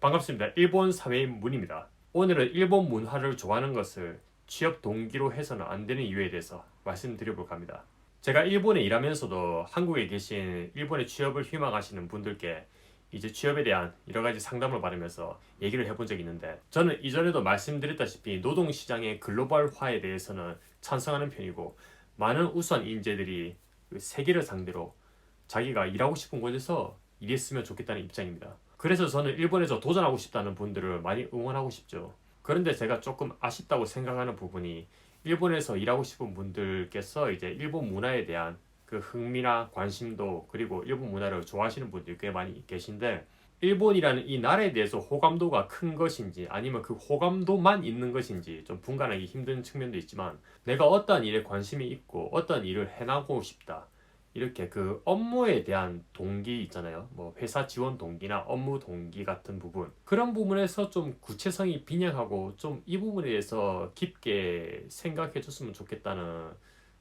반갑습니다. 일본 사회문입니다. 오늘은 일본 문화를 좋아하는 것을 취업 동기로 해서는 안 되는 이유에 대해서 말씀드려볼까 합니다. 제가 일본에 일하면서도 한국에 계신 일본에 취업을 희망하시는 분들께 이제 취업에 대한 여러 가지 상담을 받으면서 얘기를 해본 적이 있는데, 저는 이전에도 말씀드렸다시피 노동시장의 글로벌화에 대해서는 찬성하는 편이고, 많은 우수한 인재들이 그 세계를 상대로 자기가 일하고 싶은 곳에서 일했으면 좋겠다는 입장입니다. 그래서 저는 일본에서 도전하고 싶다는 분들을 많이 응원하고 싶죠. 그런데 제가 조금 아쉽다고 생각하는 부분이, 일본에서 일하고 싶은 분들께서 이제 일본 문화에 대한 그 흥미나 관심도, 그리고 일본 문화를 좋아하시는 분들이 꽤 많이 계신데, 일본이라는 이 나라에 대해서 호감도가 큰 것인지 아니면 그 호감도만 있는 것인지 좀 분간하기 힘든 측면도 있지만, 내가 어떠한 일에 관심이 있고 어떤 일을 해나가고 싶다, 이렇게 그 업무에 대한 동기 있잖아요. 뭐 회사 지원 동기나 업무 동기 같은 부분. 그런 부분에서 좀 구체성이 빈약하고 좀 이 부분에 대해서 깊게 생각해 줬으면 좋겠다는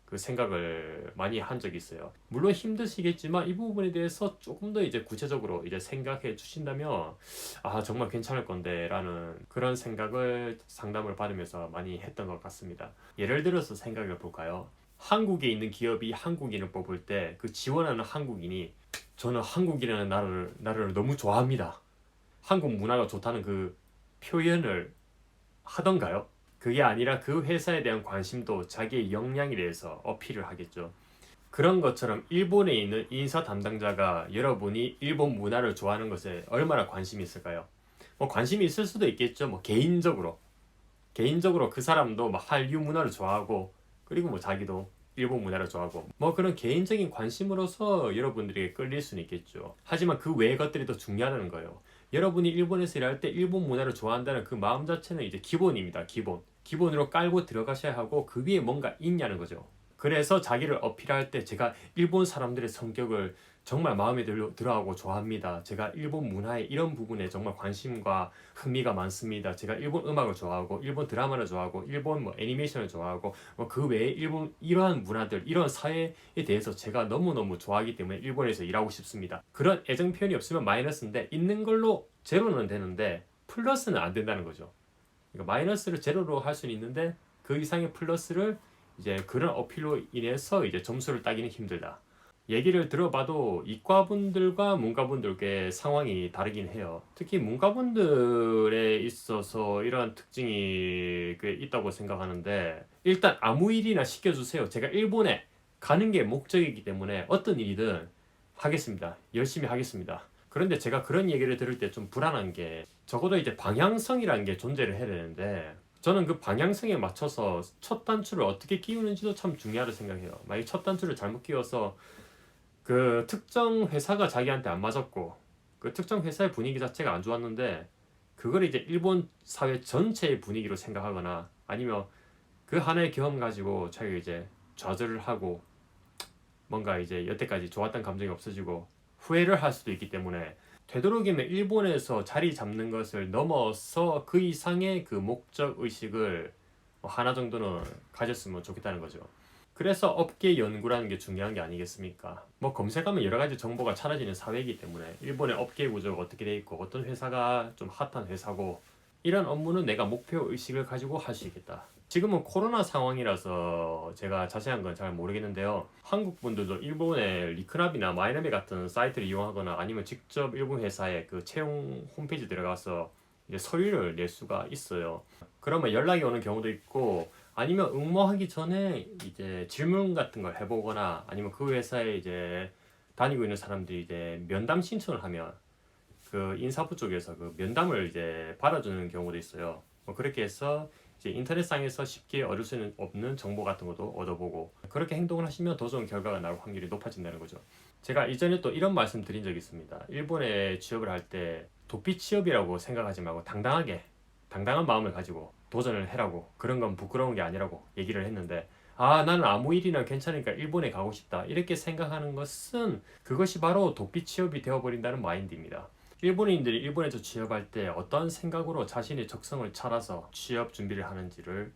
그 생각을 많이 한 적이 있어요. 물론 힘드시겠지만 이 부분에 대해서 조금 더 이제 구체적으로 이제 생각해 주신다면, 아, 정말 괜찮을 건데 라는 그런 생각을 상담을 받으면서 많이 했던 것 같습니다. 예를 들어서 생각해 볼까요? 한국에 있는 기업이 한국인을 뽑을 때 그 지원하는 한국인이, 저는 한국이라는 나라를 너무 좋아합니다, 한국 문화가 좋다는 그 표현을 하던가요? 그게 아니라 그 회사에 대한 관심도 자기의 역량에 대해서 어필을 하겠죠. 그런 것처럼 일본에 있는 인사 담당자가 여러분이 일본 문화를 좋아하는 것에 얼마나 관심이 있을까요? 뭐 관심이 있을 수도 있겠죠. 뭐 개인적으로 그 사람도 뭐 한류 문화를 좋아하고, 그리고 뭐 자기도 일본 문화를 좋아하고, 뭐 그런 개인적인 관심으로서 여러분들에게 끌릴 수는 있겠죠. 하지만 그 외의 것들이 더 중요하다는 거예요. 여러분이 일본에서 일할 때 일본 문화를 좋아한다는 그 마음 자체는 이제 기본입니다. 기본으로 깔고 들어가셔야 하고, 그 위에 뭔가 있냐는 거죠. 그래서 자기를 어필할 때, 제가 일본 사람들의 성격을 정말 마음에 들어하고 좋아합니다, 제가 일본 문화의 이런 부분에 정말 관심과 흥미가 많습니다, 제가 일본 음악을 좋아하고 일본 드라마를 좋아하고 일본 뭐 애니메이션을 좋아하고, 뭐 그 외에 일본 이러한 문화들, 이런 사회에 대해서 제가 너무너무 좋아하기 때문에 일본에서 일하고 싶습니다, 그런 애정 표현이 없으면 마이너스인데, 있는 걸로 제로는 되는데 플러스는 안 된다는 거죠. 그러니까 마이너스를 제로로 할 수는 있는데, 그 이상의 플러스를 이제 그런 어필로 인해서 이제 점수를 따기는 힘들다. 얘기를 들어봐도 이과분들과 문과분들께 상황이 다르긴 해요. 특히 문과분들에 있어서 이러한 특징이 꽤 있다고 생각하는데, 일단 아무 일이나 시켜주세요, 제가 일본에 가는 게 목적이기 때문에 어떤 일이든 하겠습니다, 열심히 하겠습니다. 그런데 제가 그런 얘기를 들을 때 좀 불안한 게, 적어도 이제 방향성이라는 게 존재를 해야 되는데, 저는 그 방향성에 맞춰서 첫 단추를 어떻게 끼우는지도 참 중요하다고 생각해요. 만약 첫 단추를 잘못 끼워서 그 특정 회사가 자기한테 안 맞았고, 그 특정 회사의 분위기 자체가 안 좋았는데, 그걸 이제 일본 사회 전체의 분위기로 생각하거나, 아니면 그 하나의 경험 가지고 자기가 이제 좌절을 하고, 뭔가 이제 여태까지 좋았던 감정이 없어지고 후회를 할 수도 있기 때문에, 되도록이면 일본에서 자리 잡는 것을 넘어서 그 이상의 그 목적 의식을 하나 정도는 가졌으면 좋겠다는 거죠. 그래서 업계 연구라는 게 중요한 게 아니겠습니까? 뭐 검색하면 여러 가지 정보가 찾아지는 사회이기 때문에, 일본의 업계 구조가 어떻게 돼 있고 어떤 회사가 좀 핫한 회사고, 이런 업무는 내가 목표 의식을 가지고 할 수 있겠다. 지금은 코로나 상황이라서 제가 자세한 건 잘 모르겠는데요, 한국 분들도 일본의 리크납이나 마이나비 같은 사이트를 이용하거나, 아니면 직접 일본 회사의 그 채용 홈페이지 들어가서 이제 서류를 낼 수가 있어요. 그러면 연락이 오는 경우도 있고, 아니면 응모하기 전에 이제 질문 같은 걸 해보거나, 아니면 그 회사에 이제 다니고 있는 사람들이 이제 면담 신청을 하면 그 인사부 쪽에서 그 면담을 이제 받아주는 경우도 있어요. 뭐 그렇게 해서 이제 인터넷상에서 쉽게 얻을 수 없는 정보 같은 것도 얻어보고, 그렇게 행동을 하시면 더 좋은 결과가 나올 확률이 높아진다는 거죠. 제가 이전에 또 이런 말씀 드린 적이 있습니다. 일본에 취업을 할 때 도피 취업이라고 생각하지 말고 당당한 마음을 가지고 도전을 해라고, 그런 건 부끄러운 게 아니라고 얘기를 했는데, 아, 나는 아무 일이나 괜찮으니까 일본에 가고 싶다, 이렇게 생각하는 것은, 그것이 바로 도피 취업이 되어버린다는 마인드입니다. 일본인들이 일본에서 취업할 때 어떤 생각으로 자신의 적성을 찾아서 취업 준비를 하는지를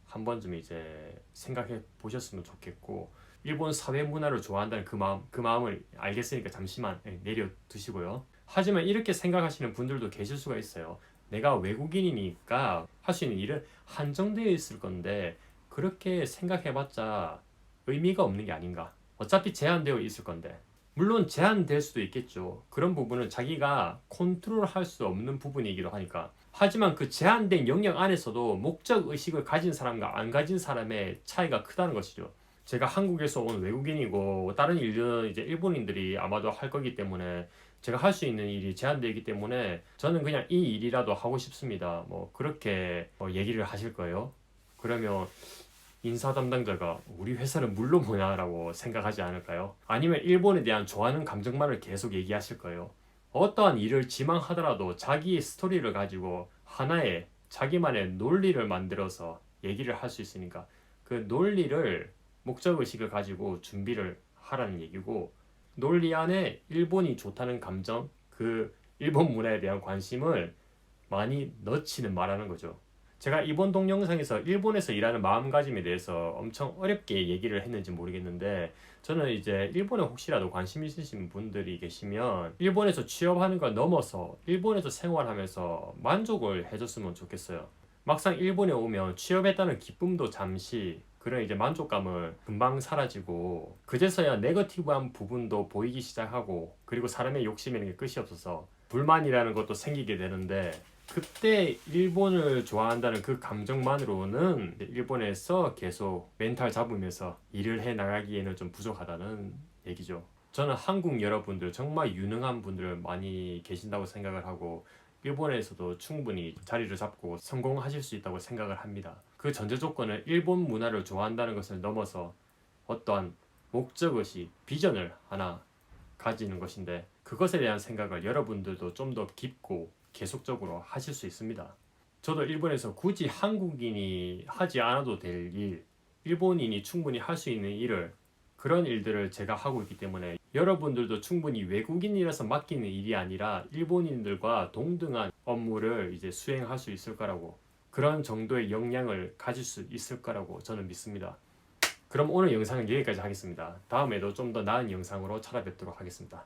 한 번쯤 이제 생각해 보셨으면 좋겠고, 일본 사회 문화를 좋아한다는 그 마음을 알겠으니까 잠시만 내려두시고요. 하지만 이렇게 생각하시는 분들도 계실 수가 있어요. 내가 외국인이니까 할 수 있는 일은 한정되어 있을 건데 그렇게 생각해봤자 의미가 없는 게 아닌가. 어차피 제한되어 있을 건데. 물론 제한될 수도 있겠죠. 그런 부분은 자기가 컨트롤할 수 없는 부분이기도 하니까. 하지만 그 제한된 영역 안에서도 목적 의식을 가진 사람과 안 가진 사람의 차이가 크다는 것이죠. 제가 한국에서 온 외국인이고 다른 일은 이제 일본인들이 아마도 할 거기 때문에 제가 할 수 있는 일이 제한되기 때문에 저는 그냥 이 일이라도 하고 싶습니다. 뭐 그렇게 얘기를 하실 거예요. 그러면 인사 담당자가 우리 회사는 물론 뭐냐라고 생각하지 않을까요? 아니면 일본에 대한 좋아하는 감정만을 계속 얘기하실 거예요. 어떠한 일을 지망하더라도 자기의 스토리를 가지고 하나의 자기만의 논리를 만들어서 얘기를 할 수 있으니까 그 논리를 목적의식을 가지고 준비를 하라는 얘기고 논리 안에 일본이 좋다는 감정, 그 일본 문화에 대한 관심을 많이 넣지는 말하는 거죠. 제가 이번 동영상에서 일본에서 일하는 마음가짐에 대해서 엄청 어렵게 얘기를 했는지 모르겠는데 저는 이제 일본에 혹시라도 관심 있으신 분들이 계시면 일본에서 취업하는 걸 넘어서 일본에서 생활하면서 만족을 해줬으면 좋겠어요. 막상 일본에 오면 취업했다는 기쁨도 잠시 그런 이제 만족감은 금방 사라지고 그제서야 네거티브한 부분도 보이기 시작하고 그리고 사람의 욕심이라는 게 끝이 없어서 불만이라는 것도 생기게 되는데 그때 일본을 좋아한다는 그 감정만으로는 일본에서 계속 멘탈 잡으면서 일을 해 나가기에는 좀 부족하다는 얘기죠. 저는 한국 여러분들 정말 유능한 분들 많이 계신다고 생각을 하고 일본에서도 충분히 자리를 잡고 성공하실 수 있다고 생각을 합니다. 그 전제 조건은 일본 문화를 좋아한다는 것을 넘어서 어떠한 목적의식, 비전을 하나 가지는 것인데 그것에 대한 생각을 여러분들도 좀 더 깊고 계속적으로 하실 수 있습니다. 저도 일본에서 굳이 한국인이 하지 않아도 될 일, 일본인이 충분히 할 수 있는 일을 그런 일들을 제가 하고 있기 때문에 여러분들도 충분히 외국인이라서 맡기는 일이 아니라 일본인들과 동등한 업무를 이제 수행할 수 있을 거라고 그런 정도의 역량을 가질 수 있을 거라고 저는 믿습니다. 그럼 오늘 영상은 여기까지 하겠습니다. 다음에도 좀 더 나은 영상으로 찾아뵙도록 하겠습니다.